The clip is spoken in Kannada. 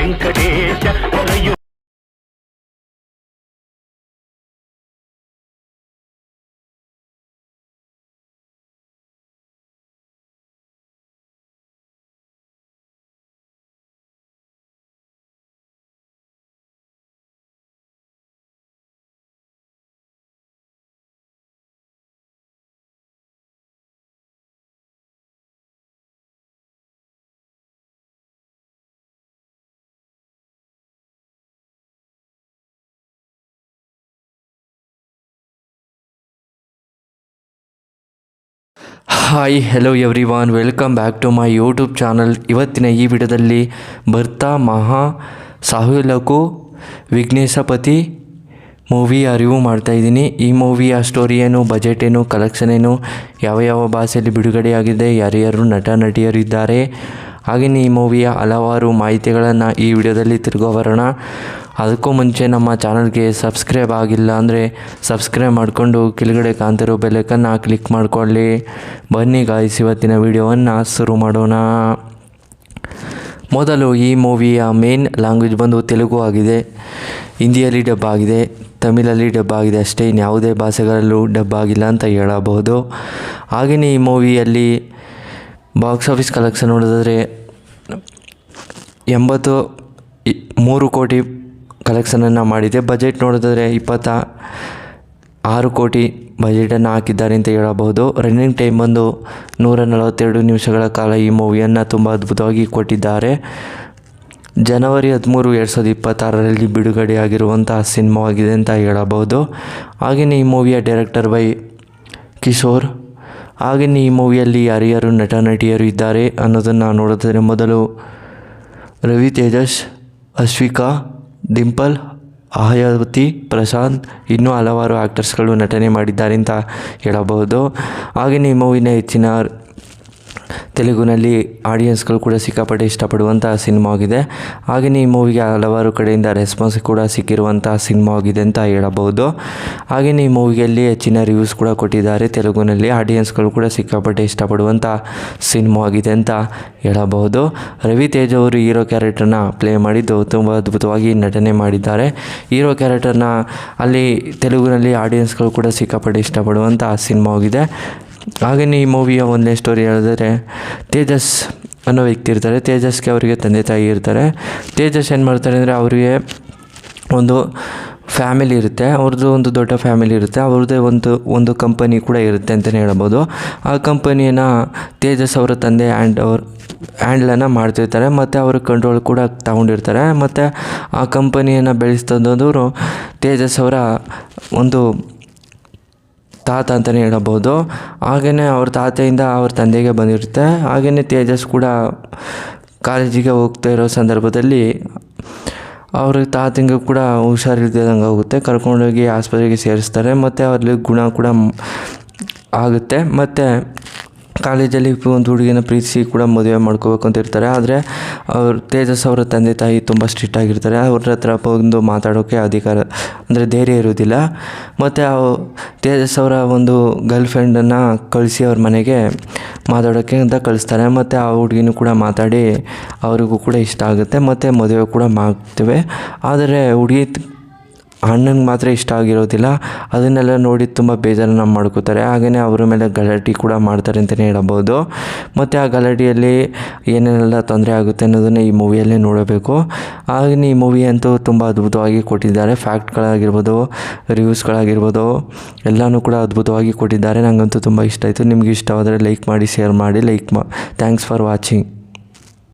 ವೆಂಕಟೇಶ ಹೊರೆಯು hi hello everyone, welcome back to my YouTube channel. ಇವತ್ತಿನ ಈ ವಿಡಿಯೋದಲ್ಲಿ ಭರ್ತಾ ಮಹಾ ಸಾಹುಲಕು ವಿಘ್ನೇಶಪತಿ ಮೂವಿಯ ರಿವ್ಯೂ ಮಾಡ್ತಾಯಿದ್ದೀನಿ. ಈ ಮೂವಿಯ ಸ್ಟೋರಿ ಏನು, ಬಜೆಟ್ ಏನು, ಕಲೆಕ್ಷನ್ ಏನು, ಯಾವ ಯಾವ ಭಾಷೆಯಲ್ಲಿ ಬಿಡುಗಡೆಯಾಗಿದೆ, ಯಾರ್ಯಾರು ನಟ ನಟಿಯರು ಇದ್ದಾರೆ, ಹಾಗೆಯೇ ಈ ಮೂವಿಯ ಹಲವಾರು ಮಾಹಿತಿಗಳನ್ನು ಈ ವಿಡಿಯೋದಲ್ಲಿ ತಿಳ್ಕೊಬರೋಣ. ಅದಕ್ಕೂ ಮುಂಚೆ ನಮ್ಮ ಚಾನಲ್ಗೆ ಸಬ್ಸ್ಕ್ರೈಬ್ ಆಗಿಲ್ಲ ಅಂದರೆ ಸಬ್ಸ್ಕ್ರೈಬ್ ಮಾಡಿಕೊಂಡು ಕೆಳಗಡೆ ಕಾಣ್ತಿರೋ ಬೆಲ್ಲೈಕನ್ನ ಕ್ಲಿಕ್ ಮಾಡಿಕೊಳ್ಳಿ. ಬನ್ನಿ ಗಾಯ್ಸ್, ಇವತ್ತಿನ ವಿಡಿಯೋವನ್ನು ಶುರು ಮಾಡೋಣ. ಮೊದಲು ಈ ಮೂವಿಯ ಮೇನ್ ಲ್ಯಾಂಗ್ವೇಜ್ ಬಂದು ತೆಲುಗು ಆಗಿದೆ, ಹಿಂದಿಯಲ್ಲಿ ಡಬ್ ಆಗಿದೆ, ತಮಿಳಲ್ಲಿ ಡಬ್ ಆಗಿದೆ ಅಷ್ಟೇ, ಇನ್ಯಾವುದೇ ಭಾಷೆಗಳಲ್ಲೂ ಡಬ್ ಆಗಿಲ್ಲ ಅಂತ ಹೇಳಬಹುದು. ಹಾಗೆಯೇ ಈ ಮೂವಿಯಲ್ಲಿ ಬಾಕ್ಸ್ ಆಫೀಸ್ ಕಲೆಕ್ಷನ್ ನೋಡಿದ್ರೆ 83 ಕೋಟಿ ಕಲೆಕ್ಷನನ್ನು ಮಾಡಿದೆ. ಬಜೆಟ್ ನೋಡಿದ್ರೆ 26 ಕೋಟಿ ಬಜೆಟನ್ನು ಹಾಕಿದ್ದಾರೆ ಅಂತ ಹೇಳಬಹುದು. ರನ್ನಿಂಗ್ ಟೈಮ್ ಬಂದು 142 ನಿಮಿಷಗಳ ಕಾಲ ಈ ಮೂವಿಯನ್ನು ತುಂಬ ಅದ್ಭುತವಾಗಿ ಕೊಟ್ಟಿದ್ದಾರೆ. ಜನವರಿ 13, 2026ರಲ್ಲಿ ಬಿಡುಗಡೆಯಾಗಿರುವಂತಹ ಸಿನಿಮಾವಾಗಿದೆ ಅಂತ ಹೇಳಬಹುದು. ಹಾಗೆಯೇ ಈ ಮೂವಿಯ ಡೈರೆಕ್ಟರ್ ಬೈ ಕಿಶೋರ್. ಹಾಗೆಯೇ ಈ ಮೂವಿಯಲ್ಲಿ ಯಾರ್ಯಾರು ನಟ ನಟಿಯರು ಇದ್ದಾರೆ ಅನ್ನೋದನ್ನು ನೋಡಿದ್ರೆ ಮೊದಲು ರವಿ ತೇಜಸ್, ಅಶ್ವಿಕಾ, ಡಿಂಪಲ್, ಆಹಯಾವತಿ, ಪ್ರಶಾಂತ್, ಇನ್ನೂ ಹಲವಾರು ಆ್ಯಕ್ಟರ್ಸ್ಗಳು ನಟನೆ ಮಾಡಿದ್ದಾರೆ ಅಂತ ಹೇಳಬಹುದು. ಹಾಗೆಯೇ ಈ ಮೂವಿನ ಹೆಚ್ಚಿನ ತೆಲುಗಿನಲ್ಲಿ ಆಡಿಯನ್ಸ್ಗಳು ಕೂಡ ಸಿಕ್ಕಾಪಟ್ಟೆ ಇಷ್ಟಪಡುವಂಥ ಸಿನಿಮಾವಾಗಿದೆ. ಹಾಗೆಯೇ ಈ ಮೂವಿಗೆ ಹಲವಾರು ಕಡೆಯಿಂದ ರೆಸ್ಪಾನ್ಸ್ ಕೂಡ ಸಿಕ್ಕಿರುವಂಥ ಸಿನಿಮಾವಾಗಿದೆ ಅಂತ ಹೇಳಬಹುದು. ಹಾಗೆಯೇ ಈ ಮೂವಿಯಲ್ಲಿ ಹೆಚ್ಚಿನ ರಿವ್ಯೂಸ್ ಕೂಡ ಕೊಟ್ಟಿದ್ದಾರೆ. ತೆಲುಗಿನಲ್ಲಿ ಆಡಿಯನ್ಸ್ಗಳು ಕೂಡ ಸಿಕ್ಕಾಪಟ್ಟೆ ಇಷ್ಟಪಡುವಂಥ ಸಿನಿಮಾವಾಗಿದೆ ಅಂತ ಹೇಳಬಹುದು. ರವಿ ತೇಜ್ ಅವರು ಹೀರೋ ಕ್ಯಾರೆಕ್ಟರ್ನ ಪ್ಲೇ ಮಾಡಿದ್ದು ತುಂಬ ಅದ್ಭುತವಾಗಿ ನಟನೆ ಮಾಡಿದ್ದಾರೆ. ಹೀರೋ ಕ್ಯಾರೆಕ್ಟರ್ನ ಅಲ್ಲಿ ತೆಲುಗಿನಲ್ಲಿ ಆಡಿಯನ್ಸ್ಗಳು ಕೂಡ ಸಿಕ್ಕಾಪಟ್ಟೆ ಇಷ್ಟಪಡುವಂಥ ಸಿನಿಮಾವಾಗಿದೆ. ಹಾಗೆಯೇ ಈ ಮೂವಿಯ ಒಂದನೇ ಸ್ಟೋರಿ ಹೇಳಿದ್ರೆ, ತೇಜಸ್ ಅನ್ನೋ ವ್ಯಕ್ತಿ ಇರ್ತಾರೆ. ತೇಜಸ್ಗೆ ಅವರಿಗೆ ತಂದೆ ತಾಯಿ ಇರ್ತಾರೆ. ತೇಜಸ್ ಏನು ಮಾಡ್ತಾರೆ ಅಂದರೆ, ಅವರಿಗೆ ಒಂದು ಫ್ಯಾಮಿಲಿ ಇರುತ್ತೆ, ಅವ್ರದ್ದು ಒಂದು ದೊಡ್ಡ ಫ್ಯಾಮಿಲಿ ಇರುತ್ತೆ, ಅವ್ರದ್ದೇ ಒಂದು ಕಂಪನಿ ಕೂಡ ಇರುತ್ತೆ ಅಂತಲೇ ಹೇಳ್ಬೋದು. ಆ ಕಂಪನಿಯನ್ನು ತೇಜಸ್ ಅವರ ತಂದೆ ಹ್ಯಾಂಡ್ಲನ್ನು ಮಾಡ್ತಿರ್ತಾರೆ ಮತ್ತು ಅವರು ಕಂಟ್ರೋಲ್ ಕೂಡ ತಗೊಂಡಿರ್ತಾರೆ. ಮತ್ತು ಆ ಕಂಪನಿಯನ್ನು ಬೆಳೆಸ್ತಂದವರು ತೇಜಸ್ ಅವರ ಒಂದು ತಾತ ಅಂತಲೇ ಹೇಳಬಹುದು. ಹಾಗೆಯೇ ಅವ್ರ ತಾತೆಯಿಂದ ಅವ್ರ ತಂದೆಗೆ ಬಂದಿರುತ್ತೆ. ಹಾಗೆಯೇ ತೇಜಸ್ ಕೂಡ ಕಾಲೇಜಿಗೆ ಹೋಗ್ತಾ ಇರೋ ಸಂದರ್ಭದಲ್ಲಿ ಅವ್ರ ತಾತಂಗೆ ಕೂಡ ಹುಷಾರಿಲ್ದಂಗೆ ಆಗುತ್ತೆ. ಕರ್ಕೊಂಡೋಗಿ ಆಸ್ಪತ್ರೆಗೆ ಸೇರಿಸ್ತಾರೆ ಮತ್ತು ಅವ್ರಲ್ಲಿ ಗುಣ ಕೂಡ ಆಗುತ್ತೆ. ಮತ್ತು ಕಾಲೇಜಲ್ಲಿ ಒಂದು ಹುಡುಗಿನ ಪ್ರೀತಿಸಿ ಕೂಡ ಮದುವೆ ಮಾಡ್ಕೋಬೇಕು ಅಂತ ಇರ್ತಾರೆ. ಆದರೆ ಅವ್ರು ತೇಜಸ್ ಅವರ ತಂದೆ ತಾಯಿ ತುಂಬ ಸ್ಟ್ರಿಕ್ಟ್ ಆಗಿರ್ತಾರೆ. ಅವ್ರ ಹತ್ರ ಬಂದು ಮಾತಾಡೋಕ್ಕೆ ಅಧಿಕಾರ ಅಂದರೆ ಧೈರ್ಯ ಇರೋದಿಲ್ಲ. ಮತ್ತು ತೇಜಸ್ ಅವರ ಒಂದು ಗರ್ಲ್ ಫ್ರೆಂಡನ್ನು ಕಳಿಸಿ ಅವ್ರ ಮನೆಗೆ ಮಾತಾಡೋಕ್ಕೆ ಅಂತ ಕಳಿಸ್ತಾರೆ. ಮತ್ತು ಆ ಹುಡುಗಿನೂ ಕೂಡ ಮಾತಾಡಿ ಅವರಿಗೂ ಕೂಡ ಇಷ್ಟ ಆಗುತ್ತೆ ಮತ್ತು ಮದುವೆ ಕೂಡ ಮಾಡ್ತೇವೆ. ಆದರೆ ಹುಡುಗಿ ಅಣ್ಣನಿಗೆ ಮಾತ್ರ ಇಷ್ಟ ಆಗಿರೋದಿಲ್ಲ. ಅದನ್ನೆಲ್ಲ ನೋಡಿ ತುಂಬ ಬೇಜಾರನ್ನು ಮಾಡ್ಕೋತಾರೆ. ಹಾಗೆಯೇ ಅವರ ಮೇಲೆ ಗಲಾಟೆ ಕೂಡ ಮಾಡ್ತಾರೆ ಅಂತಲೇ ಹೇಳಬಹುದು. ಮತ್ತು ಆ ಗಲಾಟೆಯಲ್ಲಿ ಏನೇನೆಲ್ಲ ತೊಂದರೆ ಆಗುತ್ತೆ ಅನ್ನೋದನ್ನು ಈ ಮೂವಿಯಲ್ಲೇ ನೋಡಬೇಕು. ಹಾಗೆಯೇ ಈ ಮೂವಿ ಅಂತೂ ತುಂಬ ಅದ್ಭುತವಾಗಿ ಕೊಟ್ಟಿದ್ದಾರೆ. ಫ್ಯಾಕ್ಟ್ಗಳಾಗಿರ್ಬೋದು, ರಿವ್ಯೂಸ್ಗಳಾಗಿರ್ಬೋದು, ಎಲ್ಲನೂ ಕೂಡ ಅದ್ಭುತವಾಗಿ ಕೊಟ್ಟಿದ್ದಾರೆ. ನನಗಂತೂ ತುಂಬ ಇಷ್ಟ ಆಯಿತು. ನಿಮ್ಗೆ ಇಷ್ಟವಾದರೆ ಲೈಕ್ ಮಾಡಿ, ಶೇರ್ ಮಾಡಿ, ಥ್ಯಾಂಕ್ಸ್ ಫಾರ್ ವಾಚಿಂಗ್.